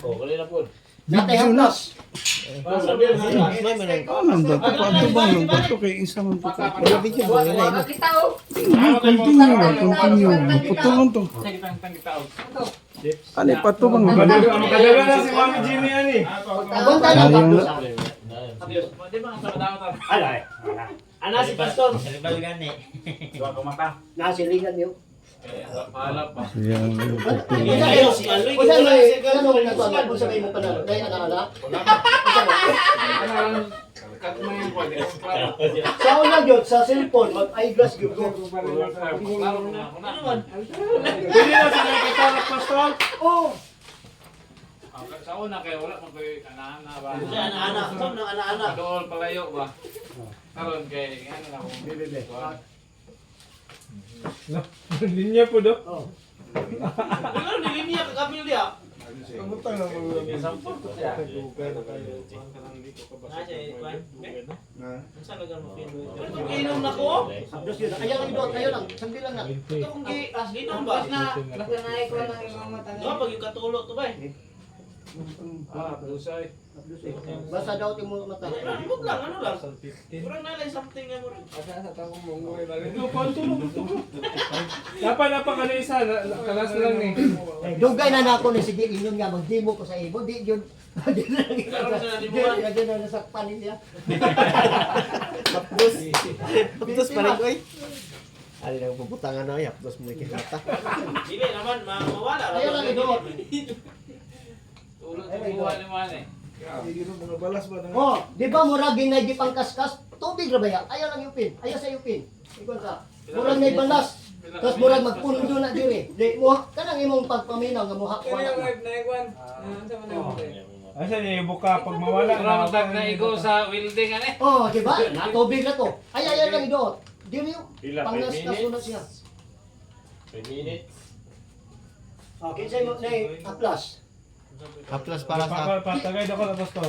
Oh, kali na po. Natay haplas. Ano ba? Paano ba? Bato kay isa man po. Wala video ba? Wala Continue na, continue. Putulong to. Ano, pato bang? Makadala na si Mami Jenny ani. Agunta na haplas. Alay. Ana si Pastor. Nasiligan niyo. Yan. Si Aloy. Usa may kanang nagkuan kung sa may mo panalo. Dai ana. Sa una gyud sa cellphone mag eyeglass gyud ko. Pwede na sila kita na Pastor. Oh, Sa una kay wala man koy ana-ana ba. Ana-ana, kom nang ana-ana. Dool palayo ba. Karon kay ano na ko. bibili. Linya po do. Oh. Ano niliniya ka kapil dia? Kamutang na mo. Sampol ko siya. Inom na ko. Haplas yun. Ayaw lang idot, ayaw lang. Sandi lang na. Ito kung inom ba? Nakanay ko lang yung mga mata Diba pag yung katulo to ba eh? Ah, busay. Basta daw timo mata. Ibot lang, ano lang. Kurang nalay something nga mo rin. Ito pa tulog. Napa ka na isa, kalas lang ni. Dugay na nako ni sige inyon nga magdimo ko sa ibo. Di gyud. Di na Di na nasakpan niya. Putos pa rin ko eh. Ano lang puputangan na yap, dos mo ikikata. Dili naman, mawala. Ayaw lang idot. Tulog sa buwan ni man eh. Oh, di ba murag ginay di pangkaskas? Tubig ra ba ya? Ayaw lang yupin. Ayaw sa yupin. Ikon sa. Murag may balas. Tapos murag magpundo na diri. Di mo kanang imong pagpaminaw nga muha ko na. Asa niya buka pag mawala na matag na igo sa welding ani. Oh, di ba? Na tubig na to. Ayaw lang idot. Di mo pangkaskas na siya. 5 minutes. Okay, say mo nay aplas. Haplas para sa... Patagay ako na Pastor.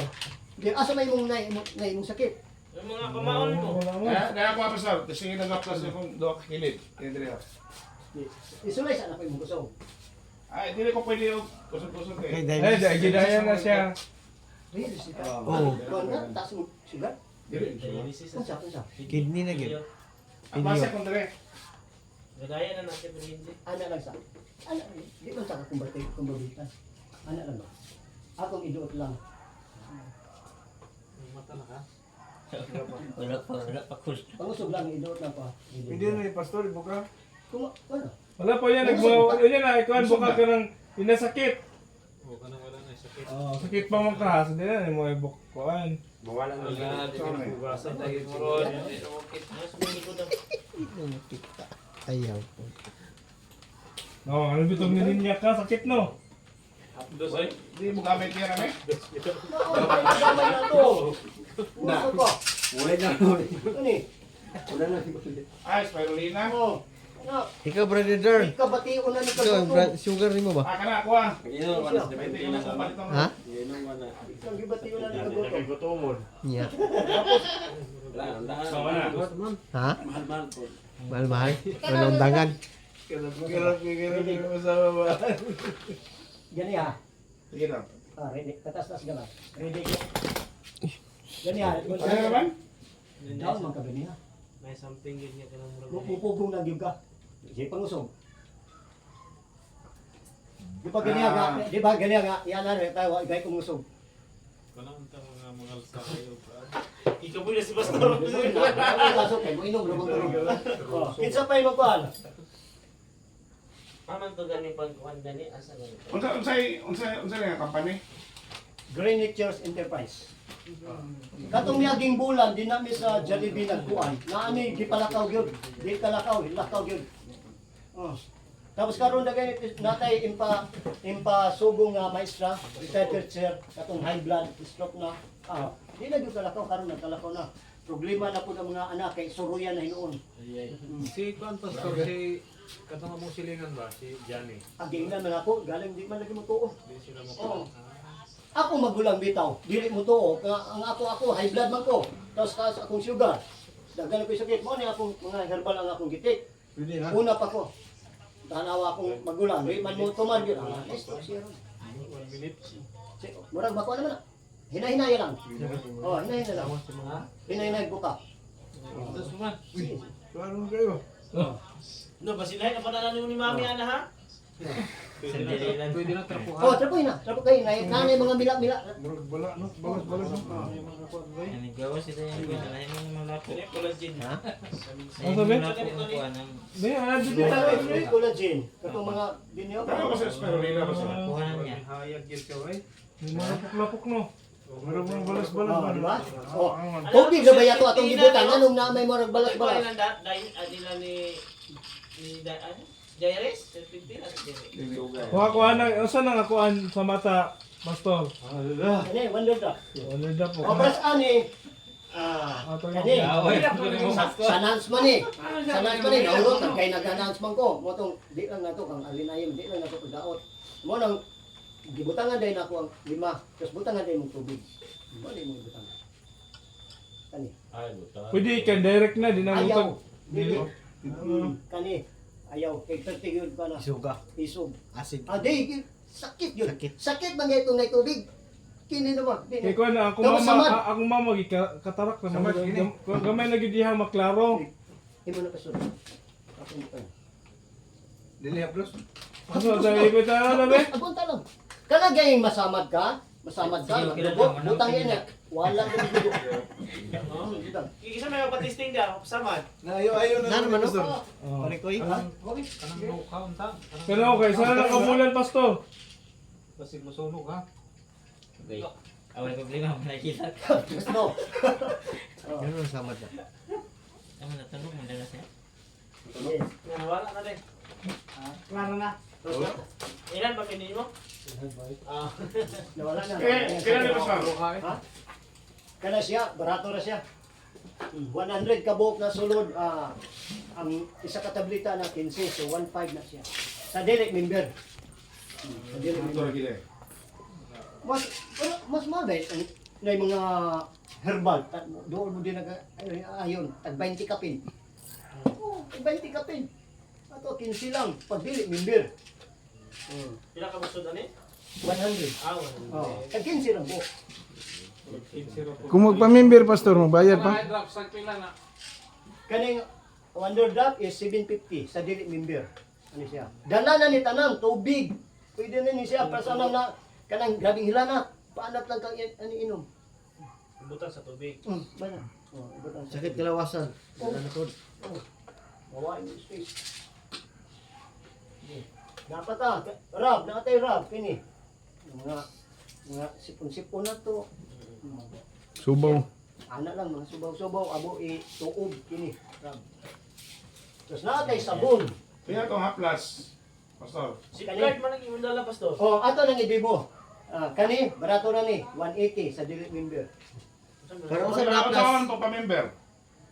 Di asa may imong nay imong sakit. Yung mga kamaon mo. Kaya pa Pastor, kasi nag-upload na kung doon kilid. Isulay sa na ko imong gusto. Ay, hindi ko pwede yung kusog-kusog Kay eh. Eh, gidaya na siya. Really sika. Oo. Kuan na taas mo sugar. Unsa? Kidney na gid. Ang basa kong dire. Gagaya na natin ng hindi. Ana lang sa. Ana, di man sa kumbabitan. Ana lang ba? Akong iduot lang. Mata na ka? Wala pa kul. Pangusog lang iduot lang pa. Hindi na yung Pastor, buka. Kung ano? Wala po yan, yun na, ikaw buka ka ng pinasakit. Sakit pa mong kahas, hindi na, mo ay bukuan. Mawala na lang. Basta tayo mo ron. Ayaw. No, ano bitong nilinya ka, sakit no? Hindi mo gamit niya kami. Gamay na to. Na. Ulit na. Ani? Ay, spirulina. Oh. Na, Ikaw brother. ikabation na ni Ikaw kabuto. sugar nimo ba? Ah, kana ako ah. Ha? Ikang gibation na ni kabuto. Nya. So, ano? Ha? Mahal. Manundangan. Gani ha. Sige na. Ah, ready. Tatas-tas gamay. Ready ko. Gani ha. Ano naman? Daw man ka gani ha. May something yun nga ka ng murag. Pupugong lang gyud ka. Sige pangusog. Di ba gani nga? Di ba gani nga? Yan na rin tayo. Igay kong usog. Ikaw po na si Pastor. Pasok kay mo inom lumang tulog. Kinsa pa imong kuan? Aman to gani pagkuhan gani asa gani. Unsa nga company? Green Natures Enterprise. Katong miaging bulan di nami sa Jollibee nagkuan. Naani gipalakaw gyud. Di kalakaw, lakaw gyud. Oh. Tapos karon dagay natay impa subong nga maestra, retired teacher, katong high blood, stroke na. Ah, di na gyud kalakaw karon nagkalakaw na. Problema na pud ang mga anak kay suruyan na hinuon. Si Kwan Pastor, si katong among silingan ba, si Johnny. Aging na man ako, galing di man lagi mo tuo. Di sila mo. Oo. Ako magulang bitaw, dili mo tuo. Ang ako high blood man ko. Tapos taas akong sugar. Daghan ko sakit mo ni akong mga herbal ang akong gitik. Una pa ko. Tanawa akong magulang, di man mo tuman gyud. Ah, stroke siya ron. 1 minute. Murag bako naman na. Hinay-hinay lang. Oh, hinay-hinay lang. Hinay-hinay buka. Tapos naman. Parang kayo. No, basilahin na panalan ni Mami ana ha. Pwede na trapuhan. Oh, trapoy na. Trapo kayo. Nanay mga mila-mila. Murag bala, no? Balas. Nagawa sila yung pinalahin ng malapo. Kani collagen. Ha? Ano sabi? Hindi, dito Dito tayo. tayo collagen. Katong mga dinyo. Pero kasi spirulina ba sila? Kuhanan niya. Hayag yun ka, eh. May malapok-lapok, no? Murag mga balas. Oh, di ba? Oh. Ang- Tubig na ba yato atong gibutan anong na may murag Balas balas-balas. lang adila ni Jairus, 15 na Kuha na. Saan na nga kuhaan sa mata, Pastor? Kani wonder drop. Wala na po. O pras ani kani sa announce man ni. Sa announce man ni naulot ang kay nag-announce man ko. Mo tong di lang nato kang alinayim, di lang nato pagdaot. Mo nang gibutangan day nako ang 5. Tapos butangan day mong tubig. Mo di mo butangan. Kani. Pwede ka direct na. Di na Ayaw. mutag. Dili. Kani. Ayaw kay 30 yun ka na. Isuga. Isog. Acid. Di sakit yun. Sakit. Sakit man itong na tubig. Kini naman. Kaya ko na, Tapos samad. akong mama, katarak na. Gamay na gid diha maklaro. Imo na kasunod. Ako nito. Dili haplos. Ano, dahil ko tayo na be? Abunta lang. Kana gayeng masamad ka? Masamad ka? Sige, Dugo, kilala mo, butang nang yan eh. Wala ka ng dugo. Isa may patisting dia, samad. Ayaw na. Nan man, no? Oh. Palikoy. Okay. Kanang buka, unta. Pero okay, sana nakamulan, Pastor. Basig masunog, ha? Okay. Awal problema, nakikita. No. Yan ang samad na. Ang natulog, madalas siya. Yes. Wala na din. Klaro na. Ilan ba pinin mo? Nawala na. Kailan ni Pastor? Ha? Kana siya, barato na siya. 100 ka buok na sulod. Ang isa ka tableta na 15, so 1.5 na siya. Sa direct member. Sa direct member. Mas mabait ang may mga herbal. Doon mo din ayon, tag 20 kapin. Oh, tag 20 kapin. Ato 15 lang pag dili member. Pila ka busod ani? 100. Ah, Oh, tag 15 lang po. Kung magpa-member, Pastor, magbayad pa? Mga drops, pila na. Kaning wonder drop is 750 sa dili member. Ano siya? Dala na ni tanang tubig. Pwede na ni siya para sa na kanang grabing hilana. Paanap lang kang inom. butan sa tubig. Bana. Oh, ibutang sa- Sakit kalawasan. Wala na to. Bawain mo space. Dapat Rab, nakatay Rab, kini. Mga sipon-sipon na to. Subaw. Ana lang, mga subaw-subaw, abo tuob, kini. Rab. Tapos nakatay sabon. Kaya itong haplas, Pastor. Si Clyde man ang imong dala, Pastor. Oh, ato nang ibibo. Kani, barato na ni, 180 sa delete member. Pero Kung sa sa naplas. pagpa-member.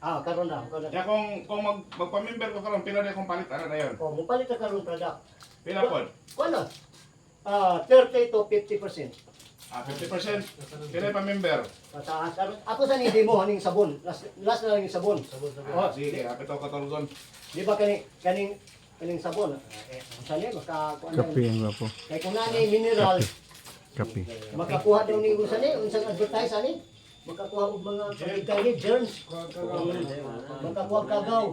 Karon na. Kaya kung magpa-member ko karon, pila na akong palit, ano na yun? Oh, mupalit ka karon product. Pila po? Kuno. 30 to 50%. 50%. Pila pa-member. Mataas. Ako sa ni demo haning sabon. Last na lang yung sabon. Oh, sige, apit ako katulgon. Di ba kaning sabon? Saan yan? Kape ang wapo. Kaya kung nani mineral, Kape. makakuha daw ni unsa ni, unsang advertise ani? Makakuha og mga kani germs. Makakuha og kagaw.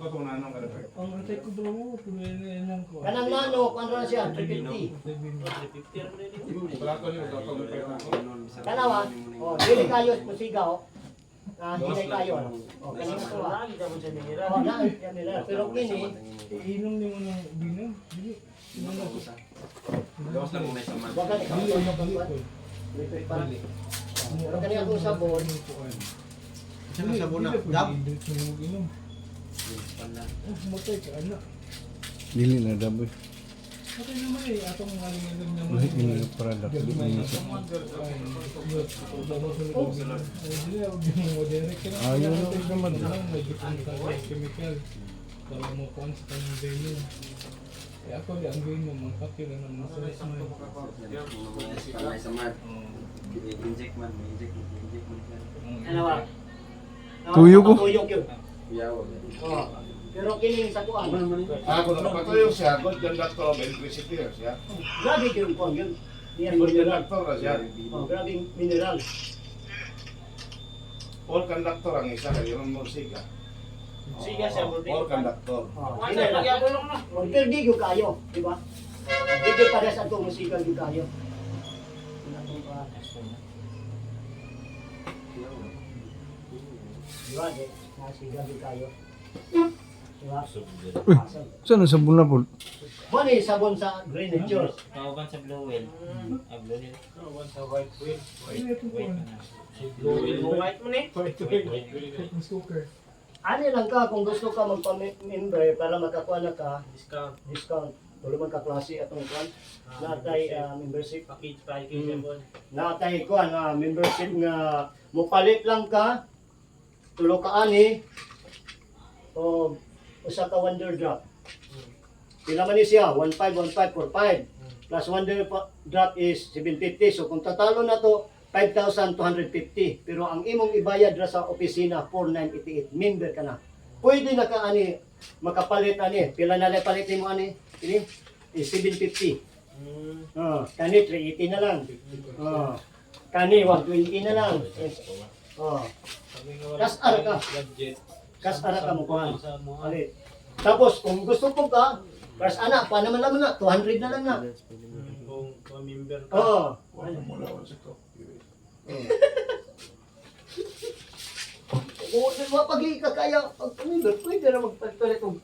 Ko itong nanong ka na. Ang atay ko daw mo, tuloy na yan lang ko. Kanang nano, ano na siya? 350. 50 ra rin. Wala ko niyo, wala ko niyo. Kanawa, dili kayo musigaw. Dili kayo. Kanina to ah. Lagi daw sa minira. Na, yan nila. Pero kini, Iinom niyo mo ng binang. Dili. Inom na ko. Gawas lang muna sa man. wag ka Dili, ikaw. dili. Wait pa. Pero kani akong sabon, Sa sabon na. Dili, Gab. dili ko mag-inom. Oh, matay ka, anak. Dili na daboy. Matay naman eh, atong aling-aling naman. Lahi ini na product. Dili na sa. Ayaw na ko naman. Chemical. Para mo kuhan sa kanyang venue. Eh ako di ang venue, mga kape lang naman sa resmo. ano ba? Tuyo ko. Tuyok yun. Oh. Pero kini sa kuan. Kung nakapatuyo siya, good yung doctor of electricity siya. Grabe yung kuan yun. Iya, Full mineral. conductor na siya. Oh, grabing mineral. Full conductor ang isa, kaya yung musika. Siga siya, bro. Full conductor. Oh, Wala mineral. pagyabulong na. Oh, pero di ko kayo, di ba? Di ko para sa itong musika di kayo. Di ba? Di, musika di kayo. Di ba? Saan ang sabon na po? Ano yung sabon sa Green Natures? Kauban sa Blue Whale. Blue Whale. One sa white wheel. Wait na. White mo ni. Mas cooker. Ano lang ka, kung gusto ka magpa-member para makakuha na ka, Discount. discount. Tulo man ka klase atong kwan. Natay membership. Package siya, bon. Natay kwan membership nga mupalit lang ka. Tulo ka ani. O usa ka wonder drop. Pila man ni siya? 151545. Plus wonder drop is 750. So kung tatalo na to 5,250. Pero ang imong ibayad ra sa opisina 4,988. Member ka na. Pwede na ka ani makapalit ani. Pila na lang palit mo ani? Ini is 750. Kani 380 na lang. Kani 120 na lang. Kas ara ka. Kas ara ka mo kuhan. Palit. Tapos kung gusto ko ka, kas ana pa naman na 200 na lang na. Kung member ka. Mula sa to. Kung pag kakaya, pag member, pwede na magpalit og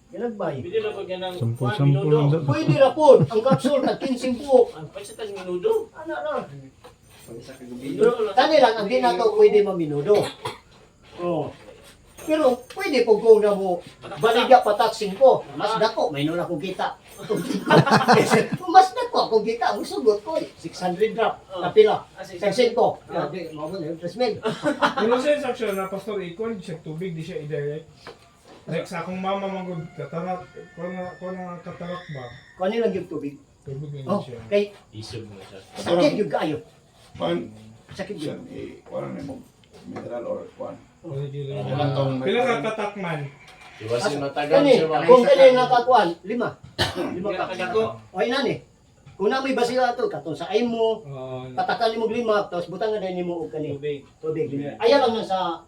ginagbay. Bili na ko ganang Sampu lang daw. Pwede ra po. Ang capsule na 15 po. Ang pagsatas minudo. Ano na? Pero kani lang ang di na to pwede maminudo. Oh. Pero pwede po kung na mo baligya pataksin ko. Mas dako, may nuna kong kita. Mas dako akong kita. Ang sugot ko, 600 drop. Kapila. Seksin ko. Grabe, mabon yung 3,000. Ano sa instruction na Pastor Icon, siya tubig, di siya i-direct. Like sa akong mama magod katarak, kung na katarak ba, Kung ano lang yung tubig. tubig din Oh, siya. kay sakit yung kayo. Man, Sakit siya, yun. wala na mo mineral or kwan. Pila ka katakman. Kani, kung kani nakakuan, 5. 5 ka. O inani. Kung na may basila to, katong sa ay mo, patakan mo 5, tapos butangan din mo og kani. Tubig. Ayaw lang na sa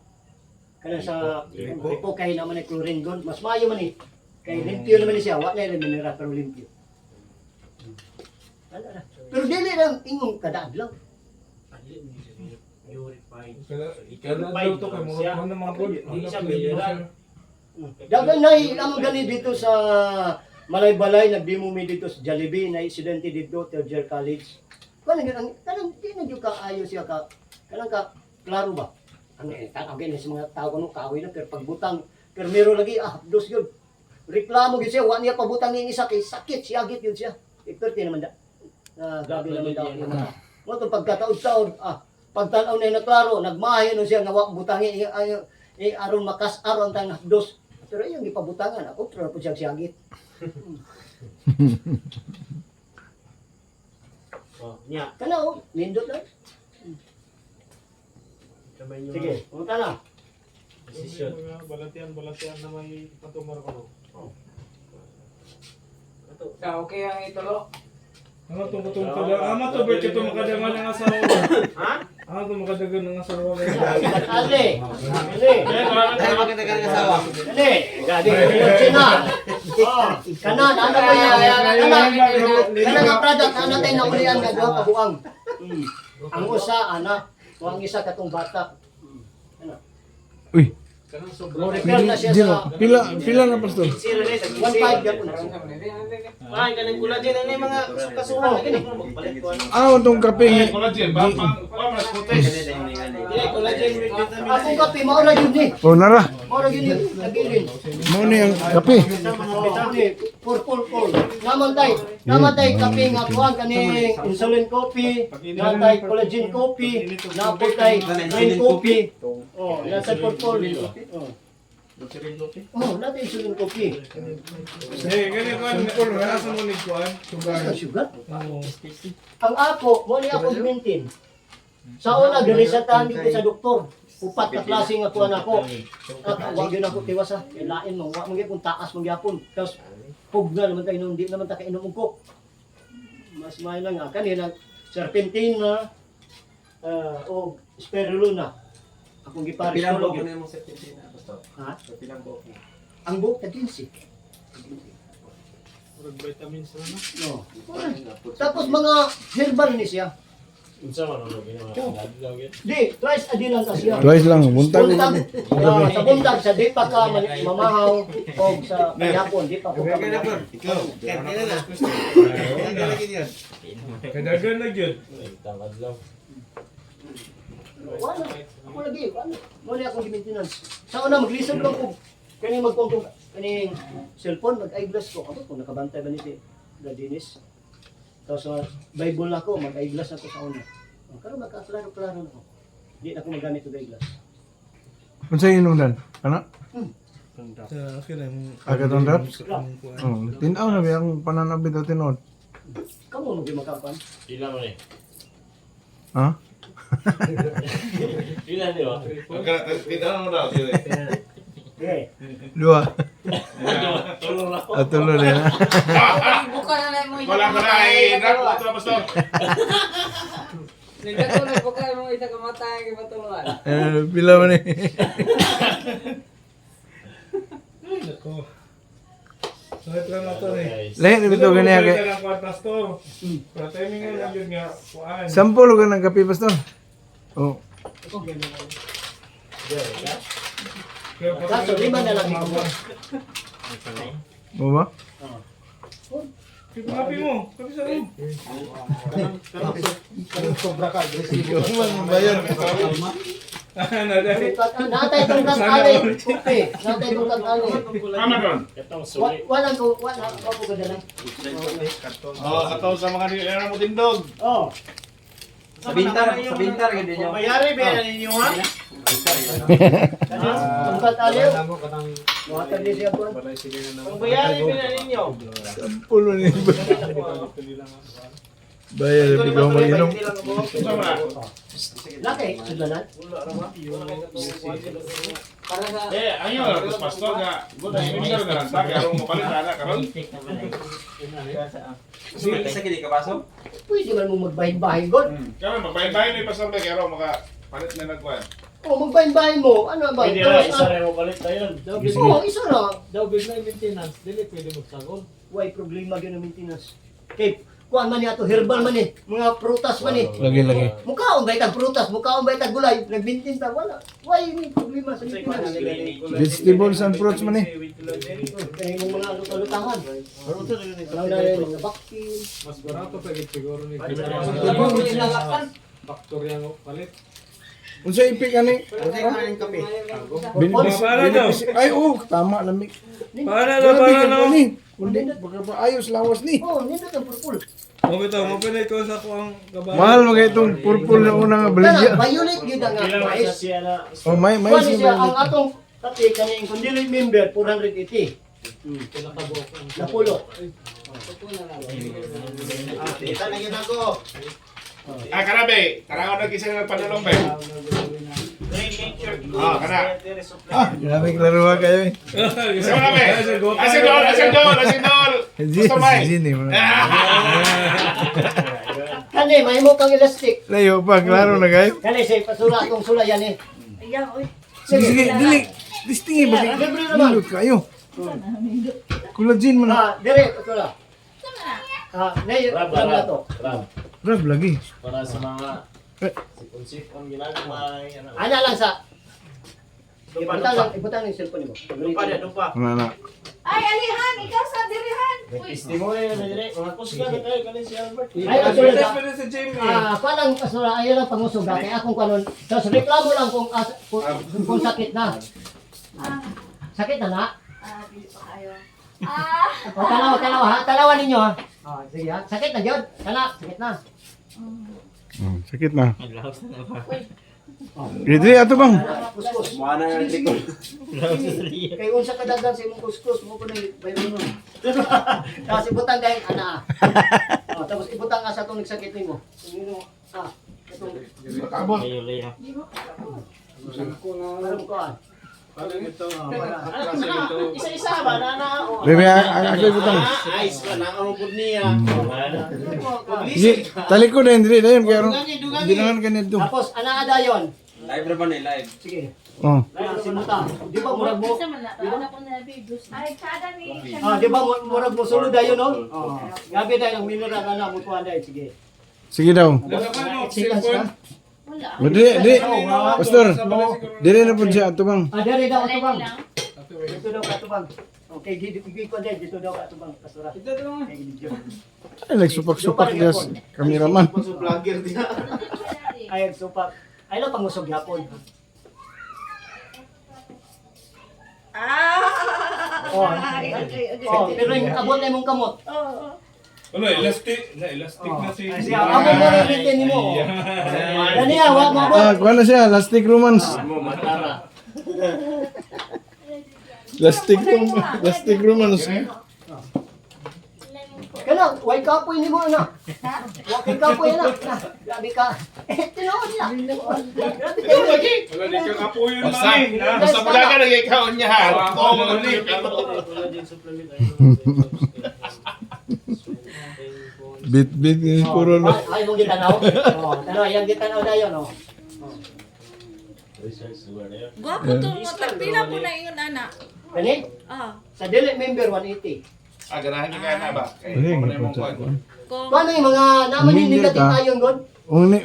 kana sa grupo kay naman ni chlorine gun, mas maayo man ni. Kay limpyo naman ni siya, wa na yung mineral pero limpyo. Pero dili lang ingong kada adlaw. Purified. Kada daw to kay murag ko na mga good. Hindi siya mineral. Dagan na ang gani dito sa Malaybalay, nagdemo mi dito sa Jollibee, na insidente dito, third year college. Kanang di na yung kaayo siya ka, kanang ka, klaro ba? Ang again sa mga tao kano kaaway na, pero pagbutang, pero meron lagi, dos yun. Reklamo yun siya, wala niya pabutang yung isa, kay sakit, siyagit yun siya. Iperti naman da. Grabe naman daw yung mga. Mo to pagkataod-taod, pagtanaw na yung klaro, nagmahay no siya, nga wak butangin, aron makas aron tang dos. Pero yung ipabutangan, ako pero po siya siyagit. Nya. Kanaw, nindot lang. Sige, punta na. Decision. Balatian na may patumar ko. Okay ang itulo. Ano to katong kada? Ama to bet ito makadagan ng asawa. Ha? Ano to makadagan ng asawa? Ali. Ali. Ay, maganda ka ng asawa. Ali. Gadi. China. Kanan, ano ba yan? Kanan ang product, ano tayo naulian nga duha ka buang. Ang usa, ana. O ang isa katong bata. Uy, Kanang Mo sobra. repair na siya Dino, sa pila na pastor? 1.5 yapon. Ay, kanang collagen ang mga kasuhan lagi na magpalit ko. Ah, itong kape. Ay, collagen, ba? Mas putis. Dili collagen with vitamin. Ako kape, maura yun ni. O, nara. Maura yun ni. Nagilin. Mo ni ang kape. Purple. Naman tay kape nga kuhan kani insulin coffee, natay collagen coffee, napot tay green coffee. Oh, nasa purple. Oh, natay insulin coffee. Eh, gani ko ang Nicole, nasa mo ni Kuan, sugar. Sugar. Oo. Ang ako, mo ni ako maintain. Sa una giresetahan dito sa doktor. Upat ka klase nga kuan ako. At wag yun ako tiwasa. Lain mo, wag man gyud kung taas mo gyapon. Tapos pugna naman tayo nung di naman ta kainom og coke. Mas may lang nga kanina serpentina o spirulina. Akong gipares Pilang ko buok lagi. na yung septentina, pastor. Ha? Pilang buok na. Ang buhok ta 15. Murag vitamins na na. No. Tapos mga herbal ni siya. Unsa man ano ginawa? Di, twice a day lang ka siya. Twice lang, buntag. Buntag, sa buntag sa di pa ka mamahaw o sa panapon, di pa ko ka mamahaw. Ikaw, kaya na. Kaya lagi niyan. Kadagan na yun. Tamad lang. Wala. Ako lagi, wala. Wala akong maintenance. Sa una, mag-listen lang ko. Kani magkuntong, kaning cellphone, mag-eyeglass ko. Ako kung nakabantay ba nito, Gadinis. Tapos sa Bible na ko, mag-eyeglass na ko sa una. Karon magkaklaro-klaro na ko. Hindi na ako magamit ng eyeglass. Kung sa'yo inulan? Ano? Sa akin lang. Agad ang drops? Oh, tinaw na ba ang pananabit o tinod? Kamu mo makapan? Ilan man eh. Ha? Ilan di ba? Tidak mo daw. Eh, Dua. Tulong ako. At tulo din ha? Bukan na lang mo Wala ka na ay ito pastor. Nagkatulog bukan mo isa kamatay kay matulungan. Pila man eh. Ay, nako. Sakit lang ako eh. Lahat na bito ganyan kay... Lang ko pastor. Para timing nga lang yun nga. Kuan. Sampol ka ng kape, pastor. Oh. kaso lima na lang ito. Mo ba? Kapi mo. Kapi sa rin. Ikaw man bayan. Natay itong kag-alay. Okay, natay itong kag-alay. Ano doon? Katong suwi. Wala ko ako ganda lang. Oh, kataw sa mga nila mo tindog. Oh, Sa bintar ganda niyo. Mayari ba yan ninyo ha? ang kag-alay. Tamo katang Wata di siya po. balay silingan na. Kung bayari ba yan ninyo? Sampol man eh. Bayan na bitaw mag-inom. Unsa man? Laki, sudlanan. Para sa Eh, ayo lah terus pastor nga. Buta minister na lang ta karon mo palit ana karon. Sa kini ka baso? Pwede man mo magbahin-bahin god. Karon magbayin-bayin ni pastor ba karon maka palit na nagkuan. O magbahin-bahin mo. Ano ba? Pwede na isa rin mo palit tayo. Oo, isa na. Daw big na yung maintenance, dili pwede magsagol. Why problema yun ang maintenance? Okay, kuan man niya to, herbal man eh. Mga prutas man eh. Lagi. Mukhaon ba itag prutas, mukhaon ba itag gulay, nagmintin ta, wala. Why may problema sa maintenance? Vegetables and fruits man eh. Kaya yung mga lutangan. Alam na rin, mga baktil. Mas barato pa gid siguro ni. mo ilalakpan. Factor yang palit. Unsa ipik ani? Ang kape. Ay, oh, tama lamig. Para Grabe na. ka ni. Kundi, baka pa ayos lawas ni. Oh, nindot ang purple. O bitaw, mapinay ko sa ko ang kabayo. Mahal mo kayo itong purple na unang Kana, baligya. violet yun ang Ilan man sa price. siya na. Oh, may Kuan siya siya, ang baligya. atong kati kaning kundili member, 480. Pinakabuok. Napulo. Kita na gyud ako. Ah, kana be, karangan na kisa nga panulong be. Ah, kana. Grabe klaro ba kayo eh. Isa na be. Asin dol. Gusto may. Zini mo. Kani, may mo kang elastic. Layo pa, klaro na kayo. Kani, say, pasula akong sula yan eh. Sige, dili. Listingi ba kayo? Libre naman. Nindot kayo. Collagen mo na. Dire, pasula. Nay, Rab, ram na to. Rab. Rab lagi. Para sa mga Eh. sipon-sipon ginagawa. Ano. Ana lang sa. Ibutang ng cellphone mo. Dupa. Ano na. Ay alihan, ikaw sa dirihan. Uy, Testimony na dire. Mga kusga na kayo kanin si Albert. Ay, pasula sa. Pwede sa Jamie. Palang pasula, ayaw lang pangusog dati. Akong kanon. Tapos reklamo lang kung sakit na. Sakit na na. dili pa kayo. O, talawa ha. Talawa ninyo ha. O, sige ha. Sakit na Jod. Kana, sakit na. Sakit na. Laos na ba? Dili ato bang. Kuskus. Mana yang trikol. Kay unsa ka dagdag sa imong kuskus mo ko na bayron mo. Tapos ibutang kay ana. Tapos ibutang nga sa tong nagsakit nimo. Nimo itong Kabot. Layo-layo. alam ko Parang ito, Isa-isa ba na Bebe, ako ibutang. Ayos ka na ang pud niya. Sige, talikod na hindi na yun. Kaya hindi naman ganito. Tapos, ana dayon. Live na ba ni live? Sige. Oh. Simuta. Di ba murag mo? Ay, kada ni... Di ba murag mo sulod dayon no? Gabi tayo ng mineral na mo kuha dahil. Sige. Sige daw. Lalaman mo, Sikas cellphone. ka? Di. Pastor, dili na po siya atubang. Dere daw atubang. Dito daw katubang. Okay, gigi ko dahil dito daw katubang. Pastora. Ito daw. Ay, nagsupak-supak niya sa kameraman. Vlogger din. Ay, supak. Ay, lang pangusog yapon. Pero yung abot na mong kamot. Ano, elastic na si... Ay, siya, amo mo rin ritin mo. Dani, awak mo abot. Kuha na siya, lastic romance. Lastic romance. Kana, way kapoy ni mo, anak. Way kapoy, anak. Grabe ka. Tinuod na. Grabe ka. Wala di kang apo yun, Basta, mami. basta pala ka nag-ikaon niya ha. Oo, mga ulit. Bit ni puro na. Ay, mong gitanaw. Ano, yung gitanaw na yun, oh. Gwapo to mo, tagpila po na yun, anak. Kani? Ah, Sa delete member 180. Ganahan ka na ba? Kaya Ay, mo na yung nagpunta mong ko. kung Paano yung mga naman yung negative ayon, God?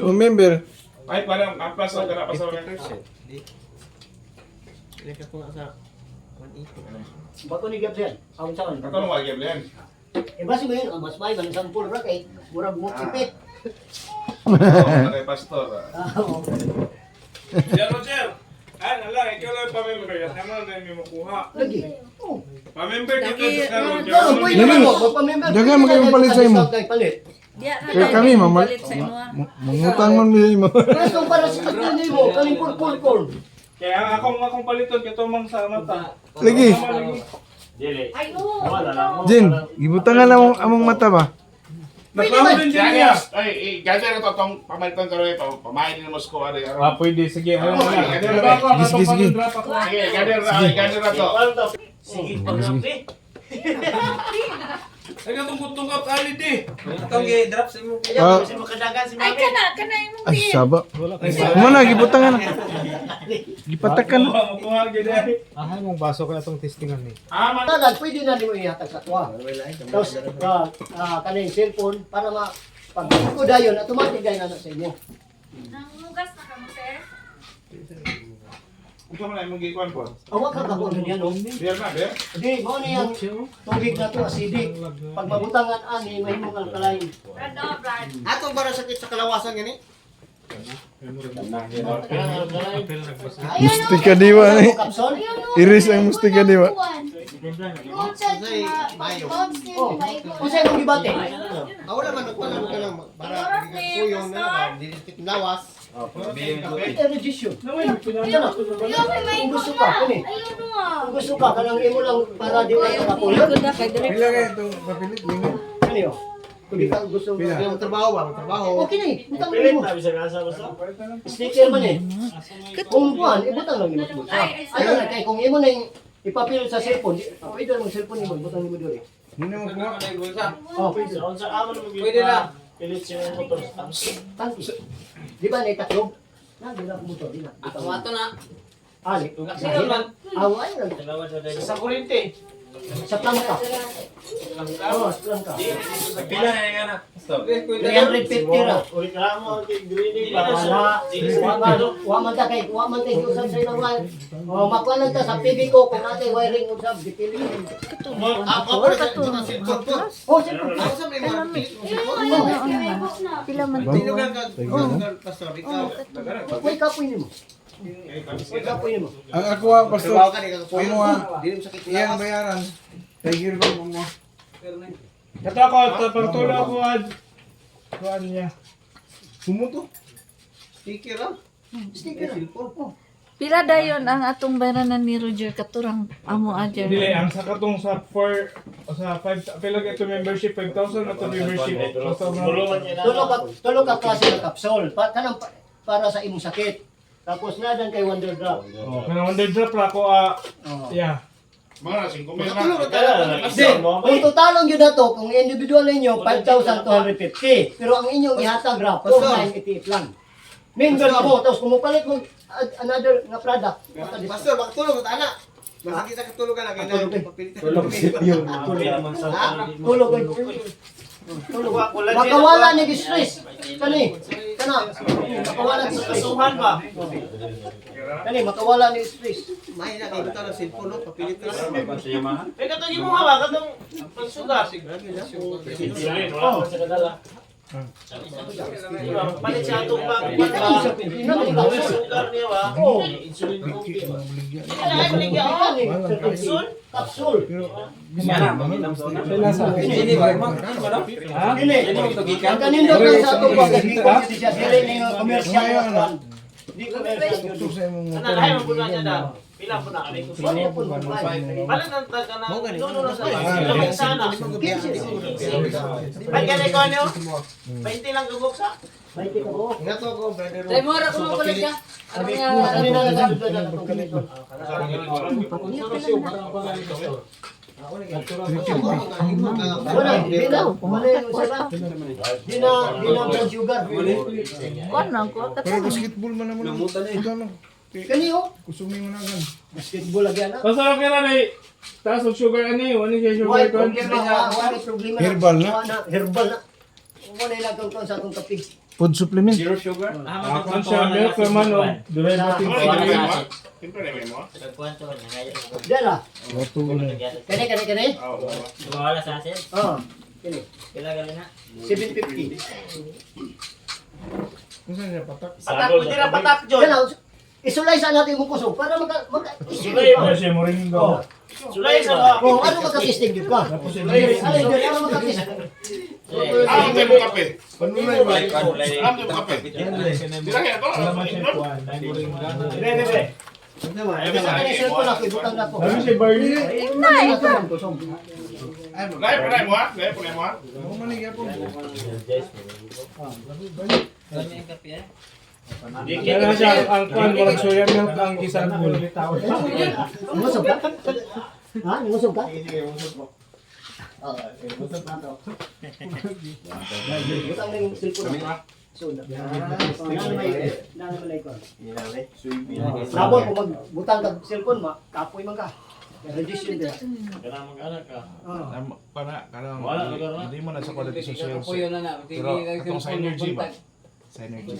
Member. Ay, parang apas ang ganap sa mga. Ilan ka po nga sa 180. Bago ni Gabriel. Awon sa Ito nung wagyan yan. Basi mo yun, mas may man isang full rack eh. Murag mo ipit. Oo, kay pastor. Yan, Roger. Ikaw lang pa-member. Yan naman na yung makuha. Lagi. Oh. Pa-member kita sa karon. Pero pwede Lagi. mo, magpa-member. Dagan mo kayong palit sa imo. Palit. diya na Kaya kami, mamal. palit sa imo, ah. Mangutang man mo. Pero para sa atin mo, kaling purpur. Kaya akong paliton kito mang sa mata. Lagi. Ay, oo. Jin, ibutangan na among mata ba? Naklamo din dyan niya. Ay, ganda na ito itong pamalitan ko rin ito. Pamahin din mo sa kuha rin. Pwede. Sige. Ayaw mo na. Sige. Sige, ganda na to. Sige, pag-rapi. Ay, katungkot-tungkot alit eh. Itong i-drop sa imo. Ah, Kasi makadagan si Ay, Mami. kana imong ay, din. saba. Mana, gibutangan. Gipatakan. Makuha gina. Ahay mong baso kaya itong testingan ni. Talag, pwede na di mo ihatag sa tuwa. Tapos, kaning cellphone, para pag ko dayon, automatic dayon na sa inyo. Nangugas na ka mo, sir. Ito mo na yung gikuan po. Awak ka ka po ganyan, no? Beer na, beer. Hindi, mo na yung tubig na to, acidic. Pag mabutangan ani, may mong alkaline. Brad, oh, Brad. Atong para sakit sa kalawasan gani. Mustika diwa ni. Kapson? Iris ang mustika diwa. Mayo. Kung sa'yo mong gibate? Wala man nagpalang ka lang para kuyo na dilistik lawas. Erudition. Kung gusto ka, kani. Kung gusto ka, kanang imo lang para di ka kapulot. Good na kay dire. Pila kaya itong papilit? Ano yun? Kung di ka gusto Pila? Yung trabaho ba? Trabaho. Okay na eh. Butang mo mo. Sticker man eh. Kung buwan, ibutang lang mo. Ano na, kaya kung imo na yung ipapilot sa cellphone, pwede lang cellphone mo, butang mo doon eh. Hindi mo kuha. Oh, pwede. Pwede na. Pilit siya ng motor. Tangki. Di ba naitaklob? Na, di na kumuto, di na. Ato na. Ali. Sino man? Awa, ayun lang. Sa kurente. Sa plangka. Oo, sa plangka. Pila na yung anak. 350 ra. Waman ta kay usab sa ilang wire. Oh, makuha lang ta sa PB ko kung natin wiring usab dipili. Ako para sa cellphone po. Oh, siyempre. Ako sa may mga Pila man tinugan ka pastor ikaw. Uy, kapoy nimo. Uy, kapoy nimo. Ang ako ah, pastor. Trabaho ka di ka kuyo. Amo ah. Dili mo sakit Iyan lawas. bayaran. Tigil ba mo? Ito ako, pagtula ko kuhaan niya. Sumuto. Sticker ah. Sticker. Cellphone. Pila dayon ang atong bayranan ni Roger katurang amo ajer. Dili, ang sa katong sa 4 o sa 5, pila ka ito membership, 5,000 na ito membership. Tulo ka klase ng kapsol. Kanang para sa imong sakit. Tapos na dan kay Wonder Drop. Oh, kana wonder drop ra ko yeah. Mga 5 mil Kaya, na. Hindi, kung totalong yun na to, kung individual ninyo, 5,250. Pero ang inyong ihatag ra, 4,988 lang. Mingle mo, tapos kung mupalit mo another nga product, Pastor, makatulog at anak. Basta kita katulog ka na kaya Tulog, eh. papilitan. tulog. Tulog. Wala din. Makawala ni stress. Kani, kana, makawala ni stress. Kasuhan ba? Kani, makawala ni stress. May na kayo ng cellphone no, papilitan. Eh, katong yung mga katong pagsugat. Oh. Palit sa atong bang sugar niya ba? Oh. Insulin ko. Ay, maligya ako. Insulin? Capsule. Ha? Kini, ang kanindot lang sa atong pagkakikon siya, dili ni commercial restaurant. Di commercial. Ano, lahat mo po na siya na. Pila po na kami. Ano po mo Palit ang taga na. Nuno na sa ilang sana. Ay, ganay ko ano? 20 lang gabuksa. May tika ko. Ingat ako, brother. Tay mo ra ko kulit ka. Ano nga? Ano na nagsabi doon na itong ganito? Wala, di na. Wala yung isa ba? Di na blood sugar. Kuan lang ko Pero katong. basketball man naman. Ito ano? Kani oh. Kusumi mo na agad. Basketball lagi na. Basta okay ra ni. Taas og sugar ani, wala siya sugar Why kon. problema? Herbal na? Herbal na. Wala na itong sa atong kape. Food supplement. Ang siya milk naman o. Derivative Ano pa. yung mo? Siyempre na mo. Diyan na. Wato na. Kani. Wala sa asin. Oh. Kani. Pila gali na? 750. Kung saan niya patak? Patak, pwede na patak, John. Yan na. Isulay sa natin yung kusog para Sulay ba? Ano siya moringa. Sulay sa ba? Oh, ano makakistig yun ka? Ano makakistig? Ang tayo mo kape. Panulay ba? Ang tayo mo kape. Dirahin ako. Alaman siya kuan. Ay moringa. Bebe. Isa ka ni cellphone ako, ibutang na ko. Ano siya Barney? Inay! Ito man kusog. Gaya po na mo ha? Gaya po na mo ha? Ako manig ako. Ano yung kape eh? Kaya siya ang kuan murag soya milk ang gisagol. Nangusog ka? Ha? Nangusog ka? Butang na yung cellphone ako. So, Labon, kung magbutang ka cellphone, kapoy man ka. Reduce yun din. Kailangan mag-anak ka. Hindi mo na sa quality sa sales. Puyo na na. Pero atong sa energy ba? Sa energy.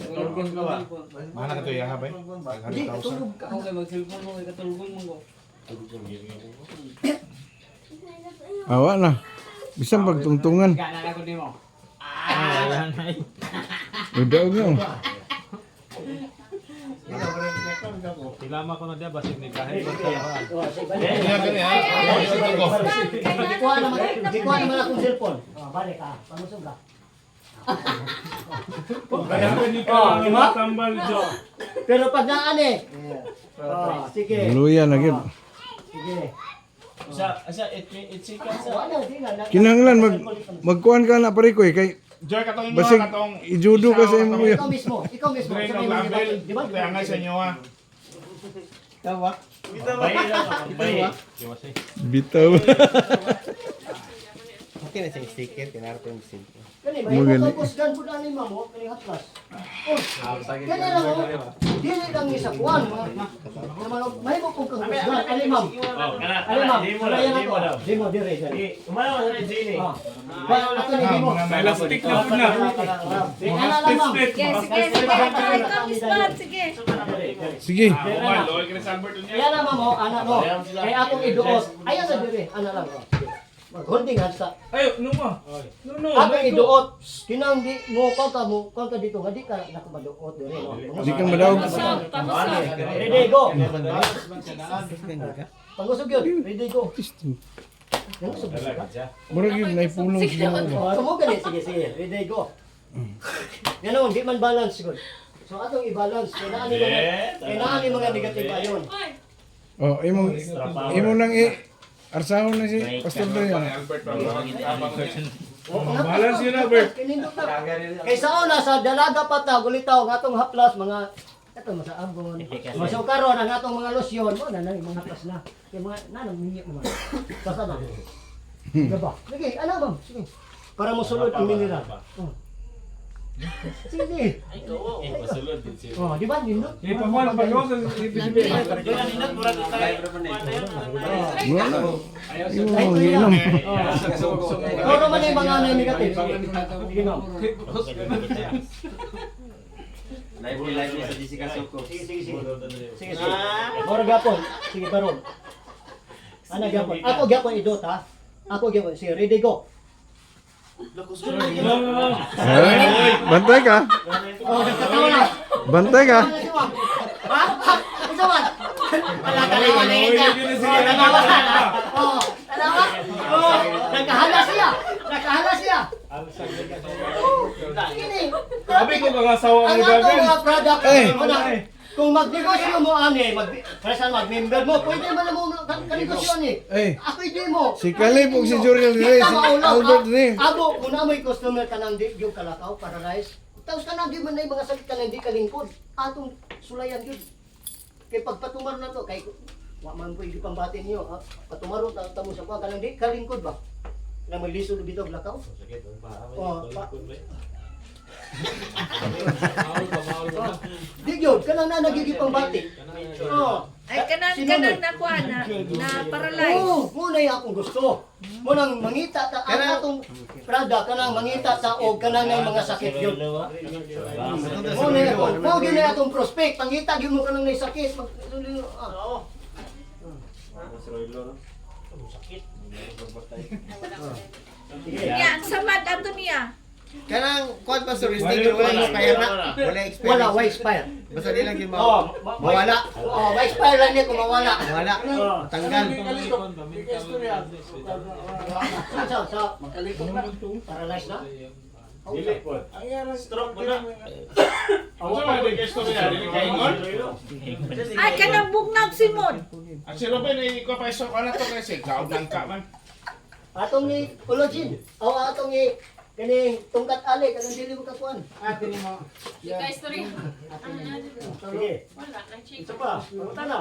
Mahal na ito yung habay? Hindi, katulog ka. Ako kayo mag-cellphone mo, katulungan mo ko. Awa na. Bisang pagtungtungan. Gana ako din mo. Udaw nga. Tilama ko na diya, basig ni kahit. Gikuha naman akong cellphone. Balik ka, pangusog ka. Kaya pwede ka tambal jo. Pero pag naan eh. Sige. Luya na gid. Sige. Asa, itsika sa. Wala, di na. Kinahanglan magkuan ka na pare ko kay Joy, katong inyo basig ha? Katong ijudo ka sa imo kuya. Ikaw mismo. drain ng label. Di ba? Kaya nga sa inyo ha? Bitaw. Okay na siyang sticker, tinarap yung cellphone. Kani, may matapos gan po na ni mamo, kani hatlas. Oh, kani lang mo. Dili lang ni sa kuan. May mo kung kang gan. Ali ma'am. Ali ma'am. Dimo dire. Umalaw sa Jenny. Ba ato ni dimo. May elastic na po na. Ana lang ma'am. Sige, sige. Sige. Sige. Loy Chris Albert niya. Kaya na ma'am, ana mo. Kay akong iduot. Ayan na dire, ana lang. Holding hands ta. Ayo, numa. No. Akong iduot. Kinang di mo kau ka dito, nga di ka nakabaduot dire no. Di kang madawag. Ready go. Pangusog yun. Ready go. Pangusog ka. Murag yun naipulong siya. Sumo ka sige. Ready go. Ganon, di man balance good. So atong i-balance kaya naani mga negative ayon. Oh, imo nang arsahon na si Pastor Doyan. Albert Balance yun na, Bert. Kaysa una sa dalaga pa ta gulitaw nga atong haplas mga Ito masaabon. So karon ang atong mga losyon mo na nang mga kas na. Kay mga nanang minyo naman. Basta ba? Diba? Sige, ano ba? Sige. Para mo sulod ang mineral. Oh. Sige. Ay, ko. Pasulod din siya. Oh, di ba? Nindot? Ipamuan pag-iwas sa ibig-ibig. Kaya nindot murag tayo. Wala. Yung inom. Ikaw naman yung mga ano yung negative. Sige, no. Live sa Jessica Soco. Sige, sige, sige. Sige, sige. Mora gapon. Sige, baron. Ano gapon? Ako gapon idot, ha? Ako gapon. Sige, ready, go. Bantay ka. Oh, nagkatawa na. Bantay ka. Ha? Isa man. Wala talawa na ito. Oh, nalawa na. Oh, nalawa. Oh, nagkahala siya. Nagkahala siya. Sige. Sabi ko mga asawa Ang ang ato gagawin. mga product, Eh. kung magnegosyo mo ani, mag-member mo, pwede man mo kanegosyo ani. Eh, Ako hindi mo. si Kalip ug si Joriel Reyes, Kita si maulaw, Albert ah. Reyes. Abo, kung na may customer ka nang di yung kalakaw, paradise. Tapos ka nang di man na yung mga sakit ka nang di kalingkod. Atong sulayan yun. Kay pagpatumar na to, kay wa man po hindi pambatin niyo. Patumaro ta mo sa pa kanang di kalingkod ba? Na may lisod bitaw lakaw. Oh, di gyud kanang na nagiging pambati. Oh. Ay, kanang nakuha na paralyze. Oo, muna yung akong gusto. Munang mangita ta ang atong product kanang mangita ta og kanang nga mga sakit yun. Muna yung akong, mao gyud na atong prospect, pangita gyud mo kanang nay sakit. Oo. Yan, samad ato niya. Kanang kuan pa sa sticker wala expire na. Wala expire. Wala, wa expire. Basta di lang yung Oh, mawala. Oh, wa expire lang niya kung mawala. Mawala. Tanggal. Sa makalikot na. Paralyzed na. Stroke mo na. Ano ba yung gusto mo yan? Dili kaingon? Ay, kanang bugnag simon. At si Ruben, ikaw pa iso ka na to kasi kaod ng ka man. Atong ni collagen. O atong ni kani tungkat ali kanang dili mo kakuan. Ika istorya. Sige. Wala, nag-check. Isa pa. Punta na.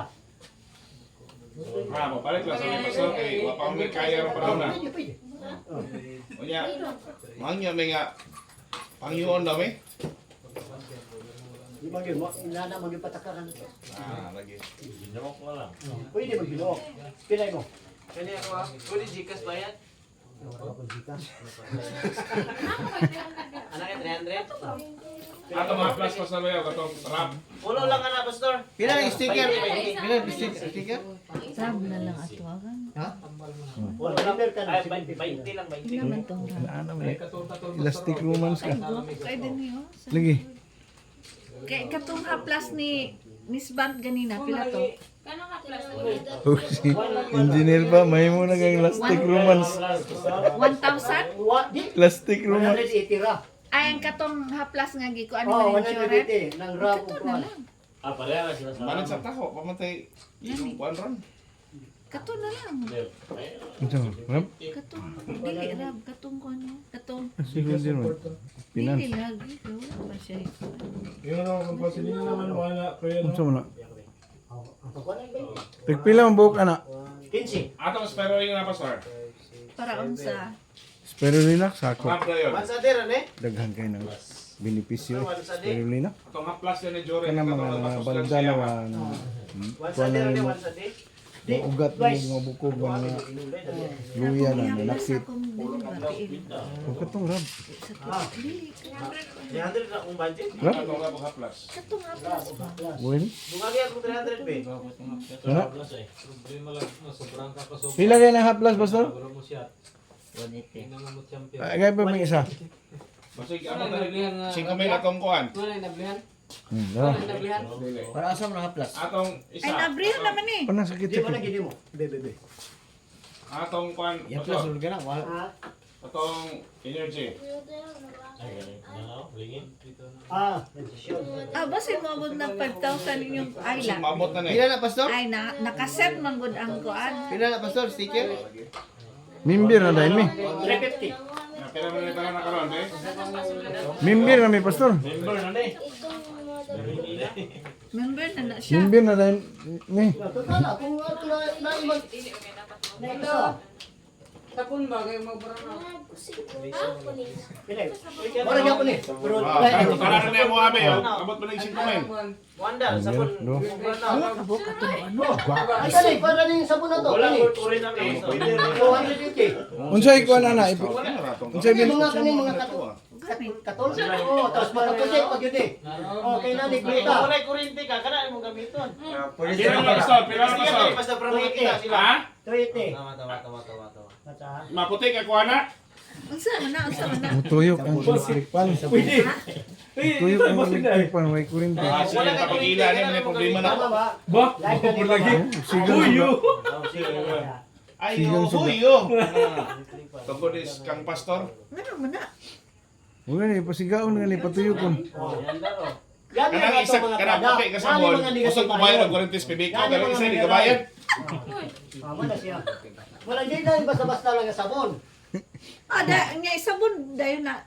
Bravo, balik lang sa mga pasok kay wapa may kaya ro pa na. Pwede, pwede. Unya, mangyo may nga pangyoon daw eh. Di man yun, inana man yung patakaran. Lagi. Ginawak mo lang. Pwede mag-ginoo. Pilay mo. Kani ako ah. Pwede Gcash ba yan? Anak kay 300? Ato mga plus pa sa loyo katong rap. Pulo lang ka na, Pastor. Pila ang sticker? Pila ang sticker? Sab na lang ato agan. Wala number ka na. Ay, 20 lang, 20. Naman tong Ano ba? Elastic romance ka. kay din niyo. Lagi. Kay katong haplas ni Band ganina pila to? Kano ka plus? Oh, si engineer pa, may mo na kang elastic romance. 1,000? What? Di? Elastic romance. 180 ra. Ay ang katong haplas nga gi ko ano Oh, man insurance. 180 ng rap Ito o na kuan. lang. Pareha na sila sa... Manag sa taho, pamatay yung kuan ron. Kato na lang. Ito, rap. Katong dili rab katong ko ano? Katong Siguro din mo. Pinan. dili lagi ko pa siya. Yun ang kampasilin naman wala. Kaya Unsa man na? Ang kuan ay 20. Tagpila ang buhok ana. 15. Ato pero yung na pastor. Para unsa? Spirulina, sako. Rap na yun. Mansa dir ani? Daghan kayo ng benepisyo. Spirulina. Atong nga plus yun ni Jory. Kana mga baldanawan. Mansa dir ani, mansa dir. Ugat mo mga bukog ba nga luya na nanaksit. Huwag katong rab. Dili. 300 na akong budget. Rab? Atong nga mga plus. Katong haplas ba? Bueno. Bungagi akong 300 be. Ano? Problema lang, sobrang kakasok. Pila kayo ng haplas, pastor? Wala mo siya. 180. Tingnan mo champion. Ay, gaya pa may isa. Basig ano na 5,000 atong kuan. Dara. Para asa mo na plus? Atong Ay isa. nabrihan naman eh. Panang sakit Di mo na sakit. gini mo. Be. Atong kuan. Yan plus ulit ka na. Wala. Ah, Atong energy. Ay, ganun. Lingin. registration. Ah, basin mo agad ng 5,000 inyong ayla. Mabot na ni. Pila na pastor? Ay, nakaset man gud ang kuan. Pila na pastor? Sticker? Mimbir na dahil mi. 350. Pero mo nito na karon eh. Mimbir na mi, pastor. Member na ni. Member na siya. Member na rin ni. Total na, kung ano na iman. Na isa. Tapon ba kayo magbara na? Pinay. Wala niya po ni. Pero Para na mo abe, abot mo na yung 5 men. Wanda, sabon. No. Abo ka to ano? ay dali, para rin sabon na to. Wala Kani. ko rin na kami. 250. Unsay ko na na? Unsay Kani mga kanin mga katol. Katol? Oh, tapos makaputi pag yun eh. Oh, kay nani gluta. Wala kuryente ka, kana mo gamiton. Pila na pastor, pila na pastor. Basta para makita sila. Ha? 280. Tawa. Maputi ka kuha na? Unsa man na, unsa man na. Mutuyok ang electric pan. Pwede. Tuyok ang electric pan, may kuryente. Ah, sige, kapagila na may problema na. Tama ba? Ba? Like ka Bukod di ba? lagi. Sigang Uyo. Ay, Sigang suga. huyo. Tungkol is kang pastor. Ano man na? Wala ni pasigaon nga ni patuyokon. Yan Kanang isa kanang puti ka sa ball. Usog mo bayad og 40 PBK, pero isa di ka bayad. Tama na siya. Wala hindi na yung basta-basta lang ang sabon. Da nga isabon dayon na.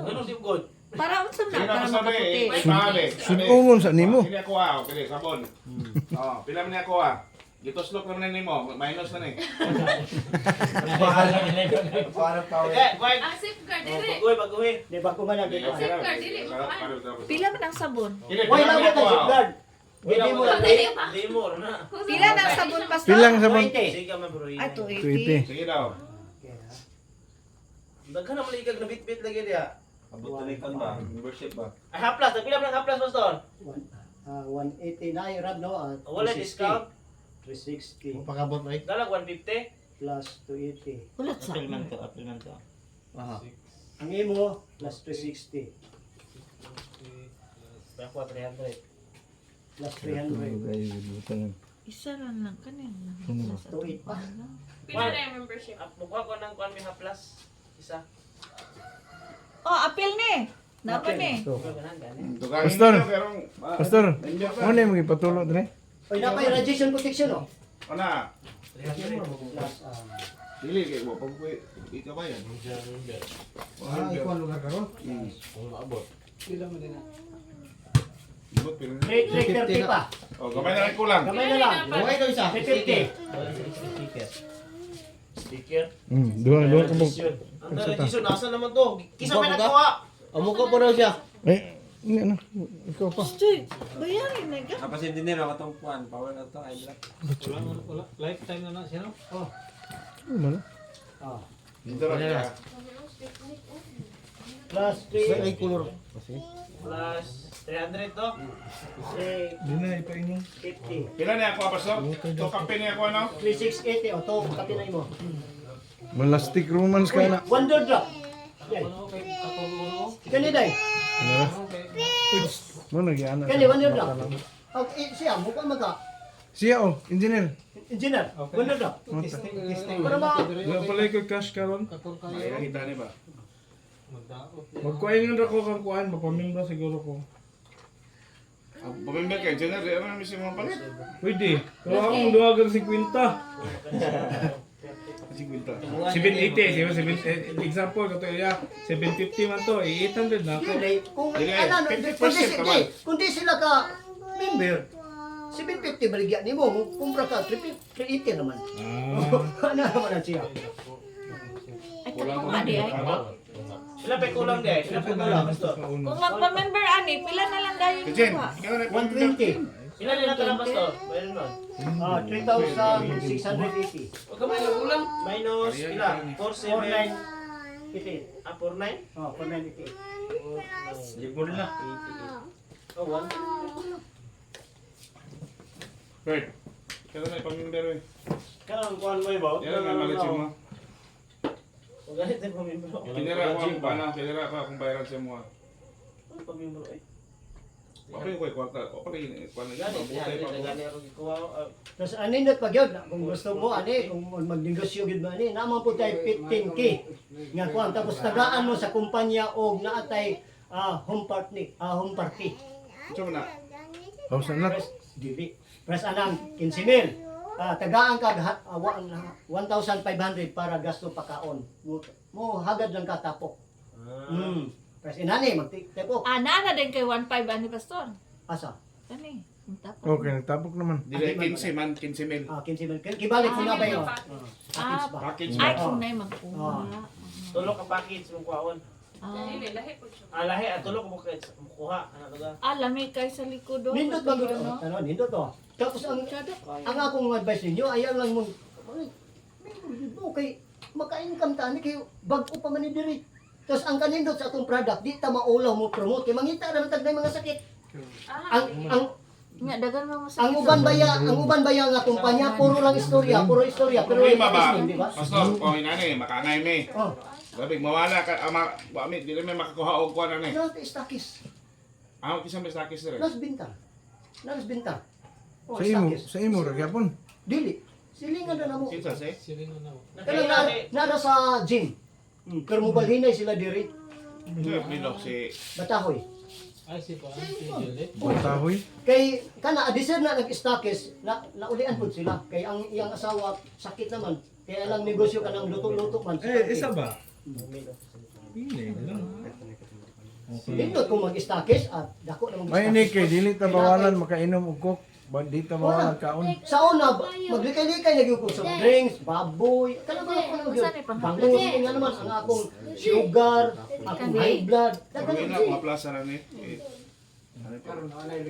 Ano si God? Para unsa Sige na na para pasabi. makaputi. Pasabi. Sugongon sa nimo. Pila ko pili sabon. Oh, pila man ako Gituslok naman na nimo, minus na ni. Ang safeguard dili. Bagoy. Di ba kumanan dito? Safeguard dili. Pila man ang sabon? Why lang ka safeguard? Hindi mo lang. Hindi mo na. Pila na ang sabon pastor? Pilang sabon? 20. Sige man bro. Ay 280. 280. Sige daw. Daghan na maligag na bit-bit lagi dia. Abot na kan ba? Membership ba? Ay haplas, pila man haplas pastor? 180 na yung rad no? Wala discount. 360 Pakabot na Dalag 150. plus 280. Ulat sa. April man to. Ang imo plus 360 Kaya ko 300. plus 300. Isa lang kanin. 280 pa. Pila na yung membership? Mukha ko ng kuan mi haplas. Isa. Oh, apil ni. Napa ni. Dugangin Pastor. nyo, pero Pastor, ano yung mga ipatulo dre? Oy, na pa yung radiation protection oh. ana, Plus dili kay mo pag ikaw ba yan? ikaw lugar karon. Pila mo din na. Ibot pero. 330 pa. Oh, gamay na lang kulang. Gamay na lang. Buhay daw isa. 350. Sticker. Duha ka mo. Ang registration nasa naman to? Kisa may nagawa. Amo ko po daw siya. Eh, ano? Ikaw pa. Stoy, bayarin na ka. Wala. Lifetime na na siya no? Ano man? Ah, Dito ra siya. plus Ay color. Plus 300 to. 350. Di na ipainom. Pila na ako pastor? To kape ni ako ano? 3680 o to kapinay mo. Malastic romance ka na. One door drop. Yan. Kani day. Ano ra? Mo nagyana. Kani one door drop. Okay, siya mukha maga. Siya oh, engineer. Engineer, one door drop. Para ba? Wala pala ko cash karon. Ay, nakita ni ba? Magkuhain nga ako kang kuhaan, mapamimba siguro ko. Pamimber kay Jenner, ano mi si mo palit? Pwede. Pero akong duwagan 50. 50. 780, diba? Example, kato iya, 750 man to, 800 na ako. Yun kung Dili, ano, 50% kundi, naman. kundi sila ka member, 750 baligyan ni mo, kumpra ka, 380 naman. Ano naman ang siya? Ay, katong adi ay. Sila pa kulang di. Sila pa kulang pastor. Kung magpa-member ani, pila na lang dayon Jen, kuha. ikaw na 120. Ilan nila to lang pastor? Bayan nun. 3,680. Huwag ka may kulang. Minus pila? 4988. 49? Oh, 4988. Libur na. Oh, 1. Bert. Kaya na pamimber eh. Kailangan kuhan mo iba. Yan ang malit mo. Huwag ganit na pamimbro. Tinira ko ang bana, tinira ko akong bayaran sa mo. Ano pamimbro eh? Papay ko kwarta, papay ni kwan ni Gani, butay pa ko. gani ako gikuha. Tapos aninot pag yun, kung gusto mo, kung magnegosyo yun mo, naman po tayo 15K. Nga kuhan, tapos tagaan mo sa kumpanya o naatay home party. Ito na. House na Press, dili. Press anang 15,000. Tagaan ka 1,500 para gasto pakaon. Mo hagad lang ka tapok. Press inani magtipok. Ana na din kay 15 ani pastor. Asa? Kani, ang tapos. Okay, nagtapok naman. Dili 15 man, 15 mil. 15 mil. Kibalik ko na ba yun? Ah, ba? Package Ay, ba? kung na'y magkuha. Tulo ka package mong kuhaon. Dili, lahi po siya. Lahi, tulo ka kuha. Ano ka? Lami kay sa likod. Nindot ba gud no? ano? Nindot to. Tapos ang akong advice ninyo ayaw lang mo okay maka-income ta ni kay bag-o pa man ni diri. Tapos ang kanindot sa atong product di ta maulaw mo promote kay mangita ra man tag mga sakit. Ang Nga, dagan mo ang uban baya nga kumpanya puro lang istorya, pero Problema ba? di ba? Pastor, kung inani, makangay mi. Oh, Labig mawala ka wa mi dili may makakuha og kuan ani. na stakis. Amo kisang may sakis dire. Nas bintar. Nas bintar. Oh, stakis. Sa imo ra gyapon. Dili. Silingan na mo. Kinsa say? Silingan na. Kaya nara sa gym. Pero mubalhinay sila diri. Bilog si Batahoy. Ay, si Paan, si Juliet. Tahoy. Kay kana adisir na nag-stakis na naulian pud sila. Kay ang iyang asawa sakit naman. Kaya lang negosyo ka ng luto-luto man. Isa ba? Pili lang. Dindot kung mag-stakis at dako na May ni kay dili ta bawalan makainom og coke. Di ta bawalan kaon. Sa una, maglikay-likay nagyug ko sa drinks, baboy, kana ba ako nang Saan ay bangus, nga naman ang akong sugar, akong high blood. Kami na maplasa na ni.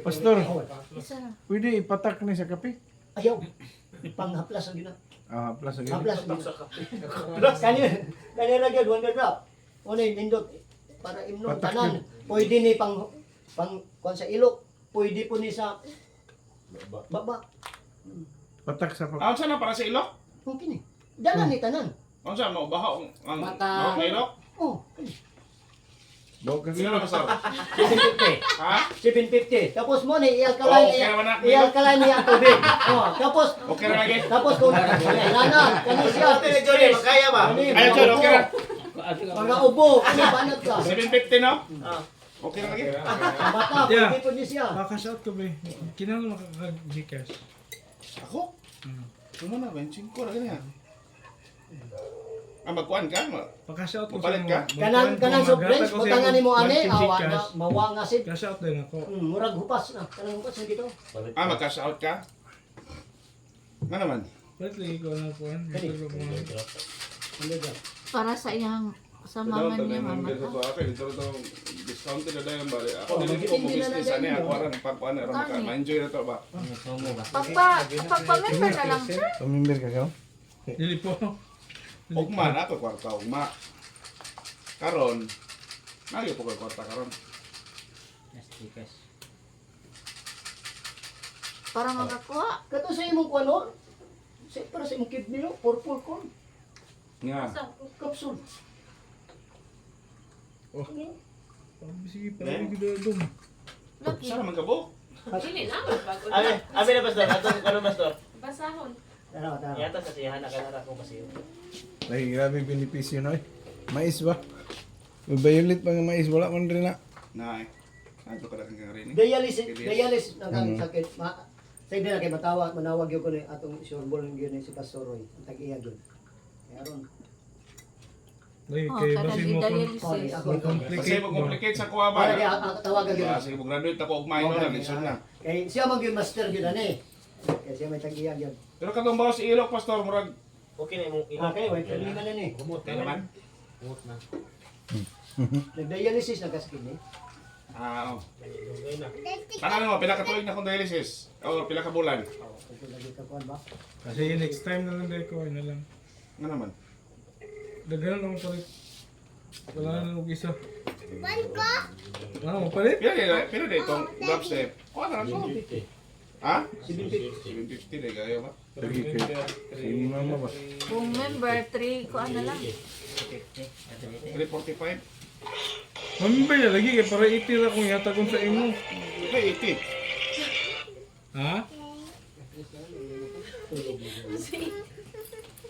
Pastor, Isa. pwede ipatak ni sa kape? Ayaw. Panghaplas ang gina. Plus again. Haplas Kani ra gyud wonder drop. Unay nindot para imnon Patak tanan. Pwede ni pang kuan sa ilok, pwede po ni sa baba. Patak sa Aon sa na para sa ilok? Mungkin ni. Dala ni tanan. Aon sa mo baha ang Mata. ilok? Oh, Bawa ka Sino na pastor? 750. Ha? 750. Tapos mo ni ialkalay Okay naman na. ialkalay niya ang tubig. Oh, tapos Okay ra lagi. tapos kung kailangan kani siya. Johnny, makaya ba? Ay, John, okay ra. Mga ubo, kani banat ka. 750 no? Okay ra lagi. Ang bata, Yeah. pwede po niya siya. Maka-shout ko ba? Kinala makaka-Gcash. Ako? Sumo na 25 ra ganyan. Magkuan ka? Paka-shout ko Mapalit ka? Kanang soft drinks, butangan nimo ani, awa na mawa nga sid. Ka-shout din ako. Murag hupas na. Kanang hupas na dito. Mag-cash out ka? Nga naman. Ba't lagi ko na po yan? Ano ba? Para sa iyang sa mama niya, mama. Dito discounted na dahil bali. Ako Oh, dili ko mo magiging business na ani dahil ako mo. ran pagkuan ra maka ma-enjoy na to ba. Pagpa-member na lang, sir. Pamimber ka ka? Dili po. Ugma na to kwarta ugma. Karon nayo po kay kwarta karon. Para makakuha. Kato sa imong kuano? Para sa imong kidney no, purple corn Nga. capsule. Sige, parang gidadong. Lagi. Sa man kabo? Dili na, bago Abi na pastor, atong ano pastor? basahon. Tara. Yata sa siyahan na kanara ko kasi. Ay, grabe benepisyo na eh. Mais ba? May violet pa nga mais, wala man rin na. Nay. Ato ka kang rin. Dialysis nang sakit. Sa hindi na kay manawag yun ko ni atong sureball yun si Pastor Roy. Ang tag-iya yun. Kaya ron. Lagi Oh, kay kada basin mo kon dialysis. Kasi mo complicate sa kuha Para ba? kaya ang tawagan yun. Sige mo graduate ako ug minor na lesson na. Kay siya mag yung master yun ani. Kaya siya may tag-iya yun. Pero katong bawas si ilok pastor murag Okay na imong Okay, wait, kanina na ni. kaya naman. Nag-dialysis na kaskin ni. Oo. Tanan mo pila ka tuig na kung dialysis? O pila ka bulan? Ito lagi ka kuan ba? Kasi next time na lang dahil ko, na lang. Nga naman. Daghan lang palit. Wala na nung isa. Ano mo palit? Pila de itong drop step. Kuha na lang to. Ha? 750. 750 de kayo ba? Lagi kay sa imo mama ba? Kung member, 3, ko ano lang. 345. Mamimber na lagi kay para 80 ra kung yata kung sa imo. May 80. Ha?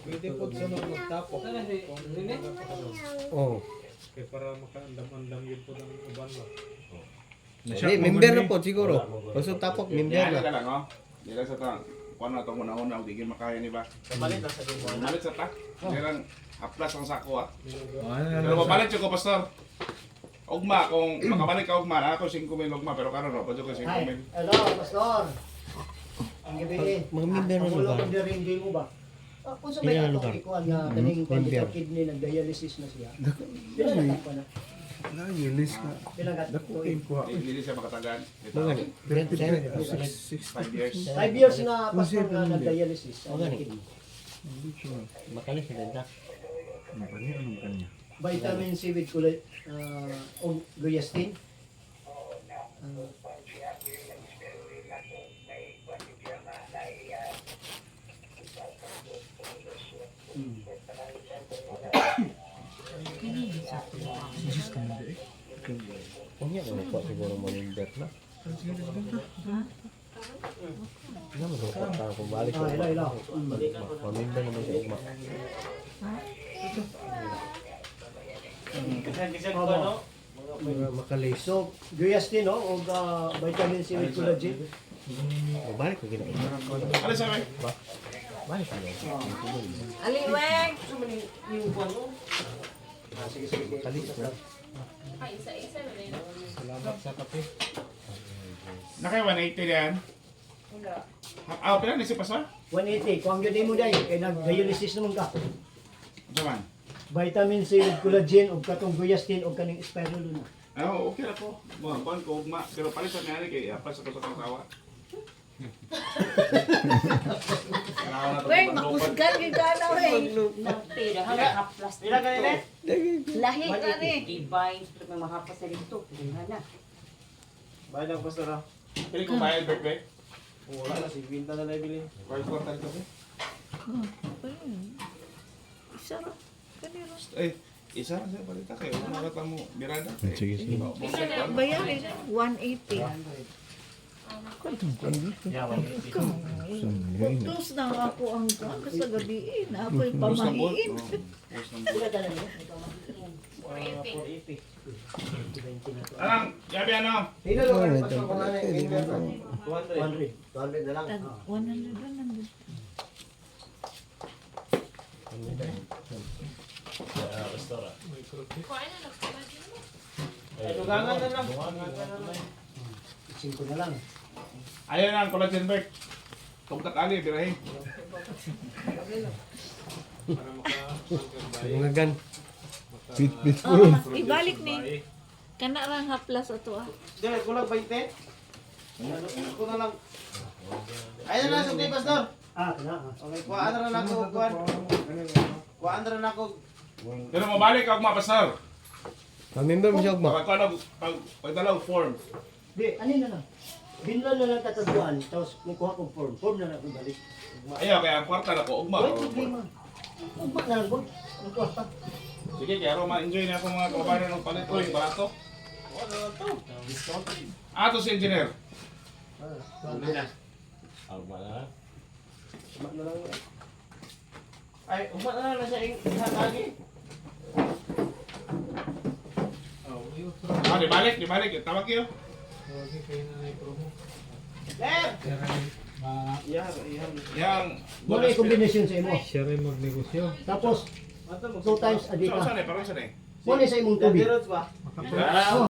Pwede po sa mga magtapok. Oh. Kaya para makaandam-andam yun po ng uban ba. Hindi, member na po siguro. Basta tapok, member Yan na. ka lang oh. Di lang sa tang. Kuha na itong una-una. Di gin makaya ni ba? kapalit lang sa gumo. Malit sa ta. Di lang haplas ang sako ah. Ano Pero mapalit siya ko pastor. Ugma, kung makabalik ka ugma, ako 5,000 ugma, pero karon no, padyo ko Ay, 5,000. hello, Pastor. Ang gabi. Mga member ng Ang lugar. ulo ko din mo ba? Kung sa may Pila atong lugar? ikuan nga kaning Member. kidney nag-dialysis na siya. Pinagat pa na. Na-release na. Pinagat. Dako kayo kuha. Hindi siya makatagan. Ito, Mga ni. 5 years. 5 years na pastor nga nag-dialysis. Ang Okay. kidney. Makalis na ta. Ano pa niya? Anong kanya? Vitamin C with guyastin. Punya ko po siguro mo member na. Ano mo ko ta kung balik ko. Hello. Member naman siya ugma. Kasi ko ano? Makalis. So, guyastin no o vitamin C with collagen. Balik ko gina. Ano sabi? Balik ko. Aliweng! Yung buwan mo. Makalis na. Ay, isa-isa na rin. Salamat sa kape. Naka 180 yan. Wala. Ah, pila ni si Pastor? 180. Kung ang yun mo dahil, kaya nag-dialysis naman ka. Jaman. Vitamin C with collagen o katong guyastin o kaning spirulina. Oh, okay na po. Mga kuan ko ugma, pero palitan niya kay apas ako sa tawa. Weng, makusgan yung gana, weng. Pera, haplas. Pila ka nila? Lahi ka ni. Ibay, may mahapas na dito. Tingnan. Bayad ang pastor ha. Pili ko bayad birthday. Wala na, si Binta na lang bilhin. Bayad ko tal ko. Isa ra. Kaniro. Eh, isa na siya balita kayo. Ano ka mo Miranda? Sige, sige. Bayarin na. 180. Tos na ako ang sa gabi. Ako'y pamahiin. Anong, yabi ano? Pila Ano lang ito? pastor ko na Pwede mo ba? 200. 200 na lang. 100. Kuhain na lang. Ay, dugangan na lang. Dugangan na lang. 5 na lang. Ayun na ang collagen bird. Tungkat ali, birahin. Para maka-counter Mga gan. Pit po. Ibalik ni. Kana lang haplas ato ah. Dere, kulang 20. Ano ko na lang. Ayun na, sugdi pastor. Na. Okay, kuhaan na lang ako. Kuhaan na lang ako. Pero mabalik ka ugma, Pastor. Member mo siya ugma. Pagdalaw form. Di, ano na lang. Binlan na lang tataguan, tapos mukuha kong form. Form na lang kung balik. Ayaw, kaya ang kwarta na ko, ugma. Wala problema. Ugma na lang, boy. Ang kwarta. Sige, kaya ro ma-enjoy na ako mga kababayan ng palit. Uy, barato. Ato si engineer. Hindi na. Ugma na. Ugma na lang. Ay, ugma na lang na siya isang lagi. Ah, di balik. Tawag kayo. Tawagin kayo na yung promo. Left! Siya rin Yang, Muna yung combination sa imo. siya rin magnegosyo. Tapos, 2 times a day So, ka. saan eh? Parang saan eh? Muna sa imong tubig. Dirot ba? Ah,